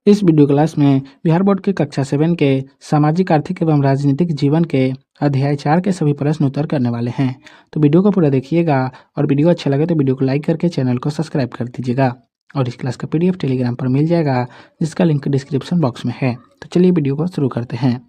इस video class में Bihar board के कक्षा 7 के सामाजिक आर्थिक एवं राजनीतिक जीवन के अध्याय 4 के सभी प्रश्न उत्तर करने वाले हैं। तो वीडियो को पूरा देखिएगा और वीडियो अच्छा लगे तो वीडियो को लाइक करके चैनल को सब्सक्राइब कर दीजिएगा। और इस क्लास का पीडीएफ टेलीग्राम पर मिल जाएगा, जिसका लिंक डिस्क्रिप्शन बॉक्स में है। तो चलिए वीडियो को शुरू करते हैं।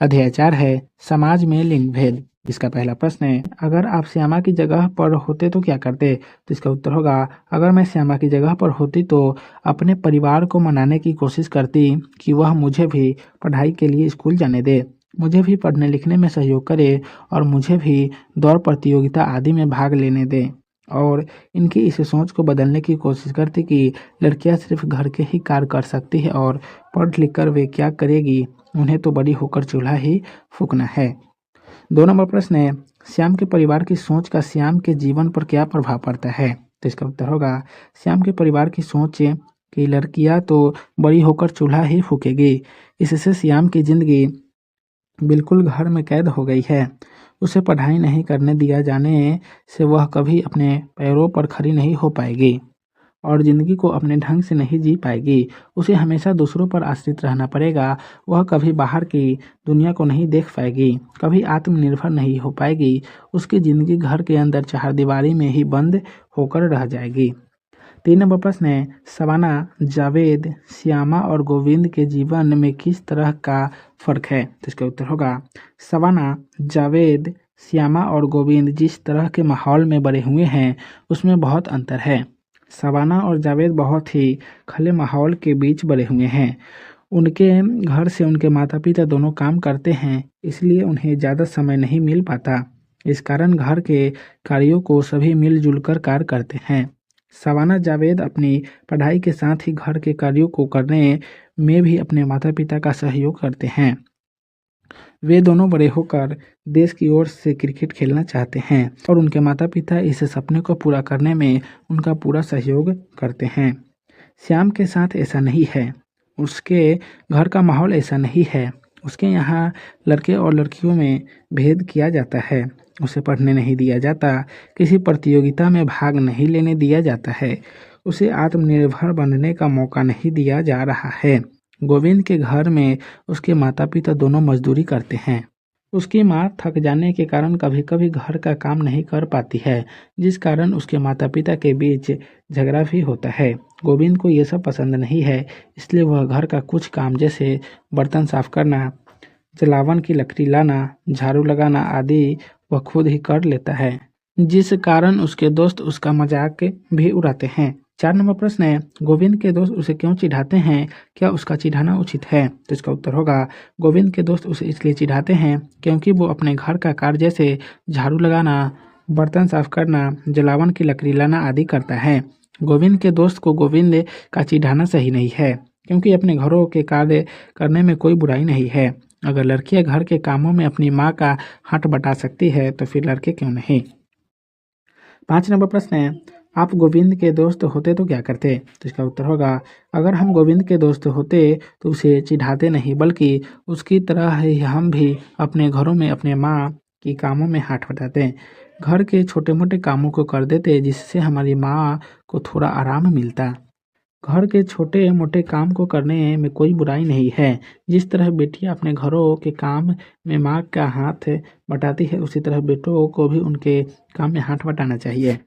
अध्याय 4 है समाज में लिंग भेद। इसका पहला प्रश्न है, अगर आप श्यामा की जगह पर होते तो क्या करते? तो इसका उत्तर होगा, अगर मैं श्यामा की जगह पर होती तो अपने परिवार को मनाने की कोशिश करती कि वह मुझे भी पढ़ाई के लिए स्कूल जाने दे, मुझे भी पढ़ने लिखने में सहयोग करे और मुझे भी दौड़ प्रतियोगिता आदि में भाग लेने दे। और इनकी इस सोच को बदलने की कोशिश करती कि लड़कियां सिर्फ घर के ही कार्य कर सकती है और पढ़ लिख कर वे क्या करेगी, उन्हें तो बड़ी होकर चूल्हा ही फूकना है। 2 नंबर प्रश्न है, श्याम के परिवार की सोच का श्याम के जीवन पर क्या प्रभाव पड़ता है? तो इसका उत्तर होगा, श्याम के परिवार की सोच कि लड़कियां तो बड़ी होकर चूल्हा ही फूकेगी, इससे श्याम की जिंदगी बिल्कुल घर में कैद हो गई है। उसे पढ़ाई नहीं करने दिया जाने से वह कभी अपने पैरों पर खड़ी नहीं हो पाएगी और ज़िंदगी को अपने ढंग से नहीं जी पाएगी। उसे हमेशा दूसरों पर आश्रित रहना पड़ेगा। वह कभी बाहर की दुनिया को नहीं देख पाएगी, कभी आत्मनिर्भर नहीं हो पाएगी। उसकी ज़िंदगी घर के अंदर चारदीवारी में ही बंद होकर रह जाएगी। 3 नंबर प्रश्न है, शबाना, जावेद, श्यामा और गोविंद के जीवन में किस तरह का फ़र्क है? तो इसका उत्तर होगा, शबाना, जावेद, श्यामा और गोविंद जिस तरह के माहौल में बड़े हुए हैं उसमें बहुत अंतर है। शबाना और जावेद बहुत ही खुले माहौल के बीच बड़े हुए हैं। उनके घर से उनके माता पिता दोनों काम करते हैं, इसलिए उन्हें ज़्यादा समय नहीं मिल पाता। इस कारण घर के कार्यों को सभी मिलजुल कर कार्य करते हैं। शबाना, जावेद अपनी पढ़ाई के साथ ही घर के कार्यों को करने में भी अपने माता पिता का सहयोग करते हैं। वे दोनों बड़े होकर देश की ओर से क्रिकेट खेलना चाहते हैं और उनके माता पिता इस सपने को पूरा करने में उनका पूरा सहयोग करते हैं। श्याम के साथ ऐसा नहीं है। उसके घर का माहौल ऐसा नहीं है। उसके यहाँ लड़के और लड़कियों में भेद किया जाता है। उसे पढ़ने नहीं दिया जाता, किसी प्रतियोगिता में भाग नहीं लेने दिया जाता है, उसे आत्मनिर्भर बनने का मौका नहीं दिया जा रहा है। गोविंद के घर में उसके माता पिता दोनों मजदूरी करते हैं। उसकी माँ थक जाने के कारण कभी कभी घर का काम नहीं कर पाती है, जिस कारण उसके माता पिता के बीच झगड़ा भी होता है। गोविंद को ये सब पसंद नहीं है, इसलिए वह घर का कुछ काम जैसे बर्तन साफ करना, जलावन की लकड़ी लाना, झाड़ू लगाना आदि वह खुद ही कर लेता है, जिस कारण उसके दोस्त उसका मजाक भी उड़ाते हैं। 4 नंबर प्रश्न है, गोविंद के दोस्त उसे क्यों चिढ़ाते हैं? क्या उसका चिढ़ाना उचित है? तो इसका उत्तर होगा, गोविंद के दोस्त उसे इसलिए चिढ़ाते हैं क्योंकि वो अपने घर का कार्य जैसे झाड़ू लगाना, बर्तन साफ करना, जलावन की लकड़ी लाना आदि करता है। गोविंद के दोस्त को गोविंद का चिढ़ाना सही नहीं है, क्योंकि अपने घरों के कार्य करने में कोई बुराई नहीं है। अगर लड़कियां घर के कामों में अपनी माँ का हाथ बटा सकती है तो फिर लड़के क्यों नहीं? 5 नंबर प्रश्न है, आप गोविंद के दोस्त होते तो क्या करते? तो इसका उत्तर होगा, अगर हम गोविंद के दोस्त होते तो उसे चिढ़ाते नहीं, बल्कि उसकी तरह ही हम भी अपने घरों में अपने माँ की कामों में हाथ बटाते, घर के छोटे मोटे कामों को कर देते, जिससे हमारी माँ को थोड़ा आराम मिलता। घर के छोटे मोटे काम को करने में कोई बुराई नहीं है। जिस तरह बेटियां अपने घरों के काम में माँ का हाथ बटाती है, उसी तरह बेटों को भी उनके काम में हाथ बटाना चाहिए।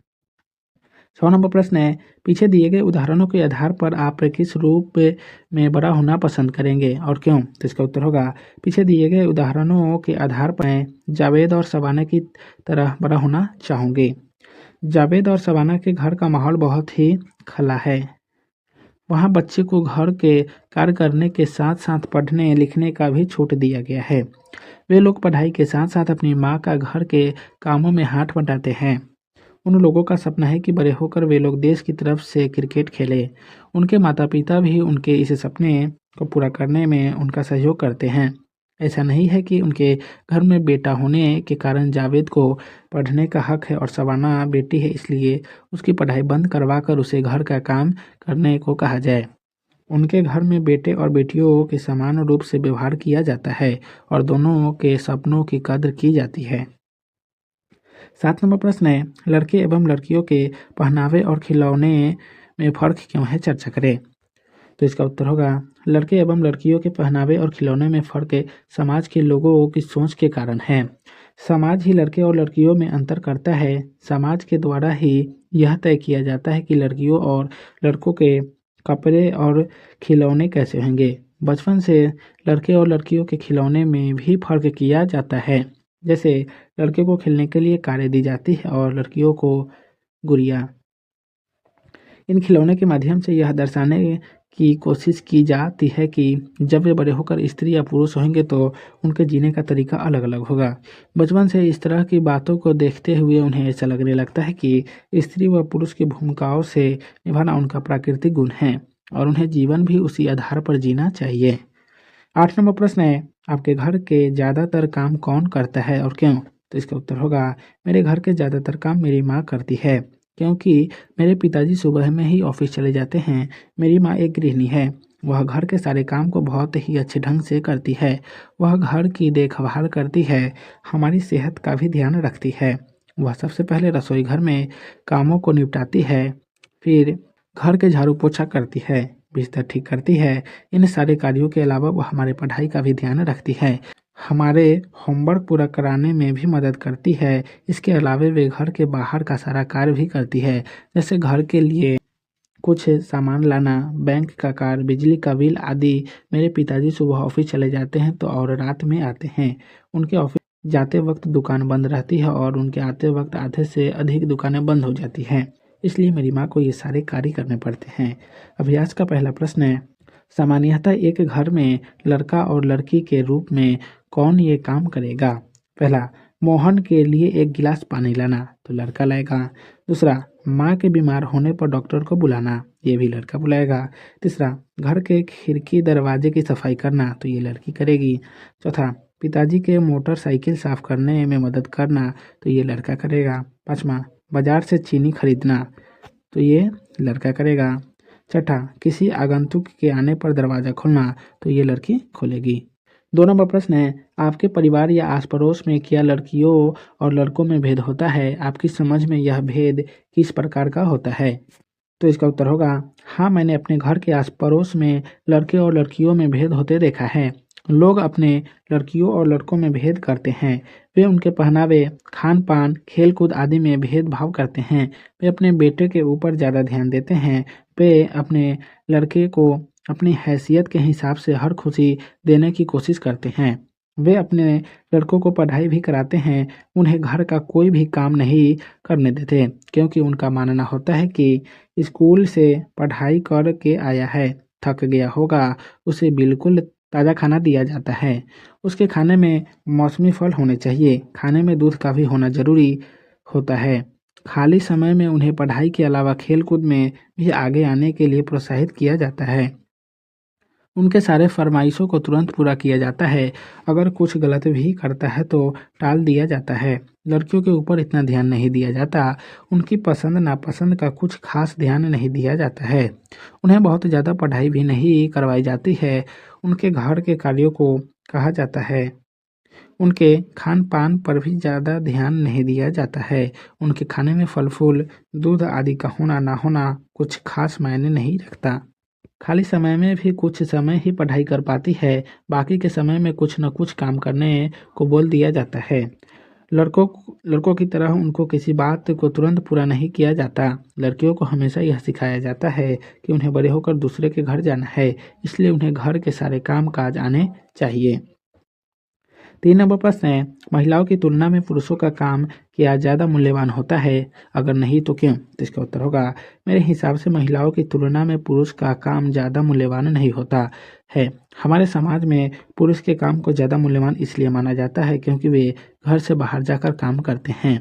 6 नंबर प्रश्न है, पीछे दिए गए उदाहरणों के आधार पर आप किस रूप में बड़ा होना पसंद करेंगे और क्यों? तो इसका उत्तर होगा, पीछे दिए गए उदाहरणों के आधार पर मैं जावेद और शबाना की तरह बड़ा होना चाहूँगी। जावेद और शबाना के घर का माहौल बहुत ही खला है। वहाँ बच्चे को घर के कार्य करने के साथ साथ पढ़ने लिखने का भी छूट दिया गया है। वे लोग पढ़ाई के साथ साथ अपनी माँ का घर के कामों में हाथ बटाते हैं। उन लोगों का सपना है कि बड़े होकर वे लोग देश की तरफ से क्रिकेट खेले। उनके माता पिता भी उनके इस सपने को पूरा करने में उनका सहयोग करते हैं। ऐसा नहीं है कि उनके घर में बेटा होने के कारण जावेद को पढ़ने का हक है और शबाना बेटी है इसलिए उसकी पढ़ाई बंद करवा कर उसे घर का काम करने को कहा जाए। उनके घर में बेटे और बेटियों के समान रूप से व्यवहार किया जाता है और दोनों के सपनों की कद्र की जाती है। 7 नंबर प्रश्न है, लड़के एवं लड़कियों के पहनावे और खिलौने में फ़र्क क्यों है? चर्चा करें। तो इसका उत्तर होगा लड़के एवं लड़कियों के पहनावे और खिलौने में फर्क समाज के लोगों की सोच के कारण है। समाज ही लड़के और लड़कियों में अंतर करता है। समाज के द्वारा ही यह तय किया जाता है कि लड़कियों और लड़कों के कपड़े और खिलौने कैसे होंगे। बचपन से लड़के और लड़कियों के खिलौने में भी फर्क किया जाता है। जैसे लड़के को खेलने के लिए कारें दी जाती है और लड़कियों को गुड़िया। इन खिलौने के माध्यम से यह दर्शाने की कोशिश की जाती है कि जब वे बड़े होकर स्त्री या पुरुष होंगे तो उनके जीने का तरीका अलग अलग होगा। बचपन से इस तरह की बातों को देखते हुए उन्हें ऐसा लगने लगता है कि स्त्री व पुरुष की भूमिकाओं से निभाना उनका प्राकृतिक गुण है और उन्हें जीवन भी उसी आधार पर जीना चाहिए। 8 नंबर प्रश्न है, आपके घर के ज़्यादातर काम कौन करता है और क्यों? तो इसका उत्तर होगा मेरे घर के ज़्यादातर काम मेरी माँ करती है, क्योंकि मेरे पिताजी सुबह में ही ऑफिस चले जाते हैं। मेरी माँ एक गृहिणी है। वह घर के सारे काम को बहुत ही अच्छे ढंग से करती है। वह घर की देखभाल करती है, हमारी सेहत का भी ध्यान रखती है। वह सबसे पहले रसोई घर में कामों को निपटाती है, फिर घर के झाड़ू पोछा करती है, बिस्तर ठीक करती है। इन सारे कार्यों के अलावा वह हमारे पढ़ाई का भी ध्यान रखती है, हमारे होमवर्क पूरा कराने में भी मदद करती है। इसके अलावा वे घर के बाहर का सारा कार्य भी करती है, जैसे घर के लिए कुछ सामान लाना, बैंक का कार्य, बिजली का बिल आदि। मेरे पिताजी सुबह ऑफिस चले जाते हैं तो और रात में आते हैं। उनके ऑफिस जाते वक्त दुकान बंद रहती है और उनके आते वक्त आधे से अधिक दुकानें बंद हो जाती हैं। इसलिए मेरी माँ को ये सारे कार्य करने पड़ते हैं। अभ्यास का पहला प्रश्न है, सामान्यतः एक घर में लड़का और लड़की के रूप में कौन ये काम करेगा? पहला, मोहन के लिए एक गिलास पानी लाना, तो लड़का लाएगा। दूसरा, माँ के बीमार होने पर डॉक्टर को बुलाना, ये भी लड़का बुलाएगा। तीसरा, घर के खिड़की दरवाजे की सफाई करना, तो ये लड़की करेगी। चौथा, पिताजी के मोटरसाइकिल साफ करने में मदद करना, तो ये लड़का करेगा। पाँचवा, बाजार से चीनी खरीदना, तो ये लड़का करेगा। छठा, किसी आगंतुक के आने पर दरवाज़ा खोलना, तो ये लड़की खोलेगी। 2 नंबर प्रश्न है, आपके परिवार या आस पड़ोस में क्या लड़कियों और लड़कों में भेद होता है? आपकी समझ में यह भेद किस प्रकार का होता है? तो इसका उत्तर होगा हाँ, मैंने अपने घर के आस पड़ोस में लड़के और लड़कियों में भेद होते देखा है। लोग अपने लड़कियों और लड़कों में भेद करते हैं। वे उनके पहनावे, खान पान, खेल कूद आदि में भेदभाव करते हैं। वे अपने बेटे के ऊपर ज़्यादा ध्यान देते हैं। वे अपने लड़के को अपनी हैसियत के हिसाब से हर खुशी देने की कोशिश करते हैं। वे अपने लड़कों को पढ़ाई भी कराते हैं, उन्हें घर का कोई भी काम नहीं करने देते, क्योंकि उनका मानना होता है कि स्कूल से पढ़ाई कर के आया है, थक गया होगा, उसे बिल्कुल ताज़ा खाना दिया जाता है। उसके खाने में मौसमी फल होने चाहिए, खाने में दूध का भी होना ज़रूरी होता है। खाली समय में उन्हें पढ़ाई के अलावा खेल कूद में भी आगे आने के लिए प्रोत्साहित किया जाता है। उनके सारे फरमाइशों को तुरंत पूरा किया जाता है। अगर कुछ गलत भी करता है तो टाल दिया जाता है। लड़कियों के ऊपर इतना ध्यान नहीं दिया जाता। उनकी पसंद नापसंद का कुछ खास ध्यान नहीं दिया जाता है। उन्हें बहुत ज़्यादा पढ़ाई भी नहीं करवाई जाती है। उनके घर के कार्यों को कहा जाता है। उनके खान पान पर भी ज़्यादा ध्यान नहीं दिया जाता है। उनके खाने में फल फूल, दूध आदि का होना ना होना कुछ खास मायने नहीं रखता। खाली समय में भी कुछ समय ही पढ़ाई कर पाती है, बाकी के समय में कुछ न कुछ काम करने को बोल दिया जाता है। लड़कों की तरह उनको किसी बात को तुरंत पूरा नहीं किया जाता। लड़कियों को हमेशा यह सिखाया जाता है कि उन्हें बड़े होकर दूसरे के घर जाना है, इसलिए उन्हें घर के सारे काम काज आने चाहिए। 3 नंबर प्रश्न है, महिलाओं की तुलना में पुरुषों का काम क्या ज़्यादा मूल्यवान होता है? अगर नहीं तो क्यों? तो इसका उत्तर होगा मेरे हिसाब से महिलाओं की तुलना में पुरुष का काम ज़्यादा मूल्यवान नहीं होता है। हमारे समाज में पुरुष के काम को ज़्यादा मूल्यवान इसलिए माना जाता है क्योंकि वे घर से बाहर जाकर काम करते हैं।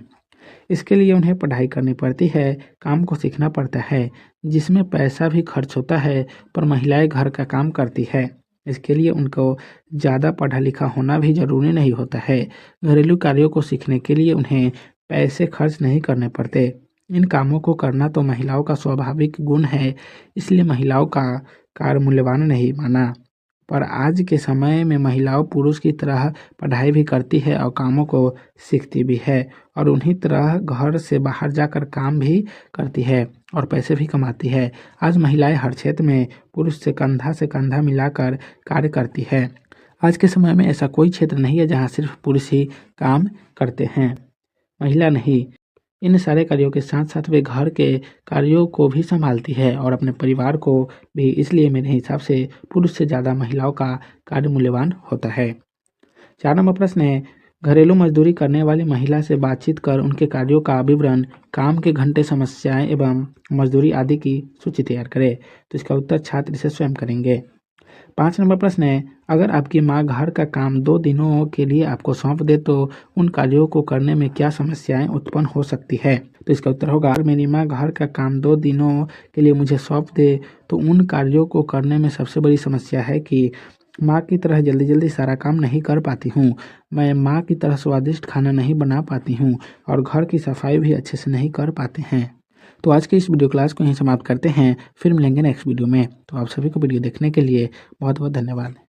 इसके लिए उन्हें पढ़ाई करनी पड़ती है, काम को सीखना पड़ता है, जिसमें पैसा भी खर्च होता है, पर महिलाएं घर का काम करती है। इसके लिए उनको ज़्यादा पढ़ा लिखा होना भी ज़रूरी नहीं होता है। घरेलू कार्यों को सीखने के लिए उन्हें पैसे खर्च नहीं करने पड़ते। इन कामों को करना तो महिलाओं का स्वाभाविक गुण है, इसलिए महिलाओं का कार्य मूल्यवान नहीं माना। पर आज के समय में महिलाओं पुरुष की तरह पढ़ाई भी करती है और कामों को सीखती भी है और उन्हीं तरह घर से बाहर जाकर काम भी करती है और पैसे भी कमाती है। आज महिलाएं हर क्षेत्र में पुरुष से कंधा मिलाकर कार्य करती है। आज के समय में ऐसा कोई क्षेत्र नहीं है जहां सिर्फ पुरुष ही काम करते हैं, महिला नहीं। इन सारे कार्यों के साथ साथ वे घर के कार्यों को भी संभालती है और अपने परिवार को भी। इसलिए मेरे हिसाब से पुरुष से ज़्यादा महिलाओं का कार्य मूल्यवान होता है। 4 नंबर प्रश्न है, घरेलू मजदूरी करने वाली महिला से बातचीत कर उनके कार्यों का विवरण, काम के घंटे, समस्याएं एवं मजदूरी आदि की सूची तैयार करें। तो इसका उत्तर छात्र इसे स्वयं करेंगे। 5 नंबर प्रश्न है, अगर आपकी माँ घर का काम 2 दिनों के लिए आपको सौंप दे तो उन कार्यों को करने में क्या समस्याएं उत्पन्न हो सकती है। तो इसका उत्तर होगा, अगर मेरी माँ घर का काम 2 दिनों के लिए मुझे सौंप दे तो उन कार्यों को करने में सबसे बड़ी समस्या है कि माँ की तरह जल्दी जल्दी सारा काम नहीं कर पाती हूँ, मैं माँ की तरह स्वादिष्ट खाना नहीं बना पाती हूँ और घर की सफाई भी अच्छे से नहीं कर पाते हैं। तो आज के इस वीडियो क्लास को यहीं समाप्त करते हैं, फिर मिलेंगे नेक्स्ट वीडियो में। तो आप सभी को वीडियो देखने के लिए बहुत बहुत धन्यवाद।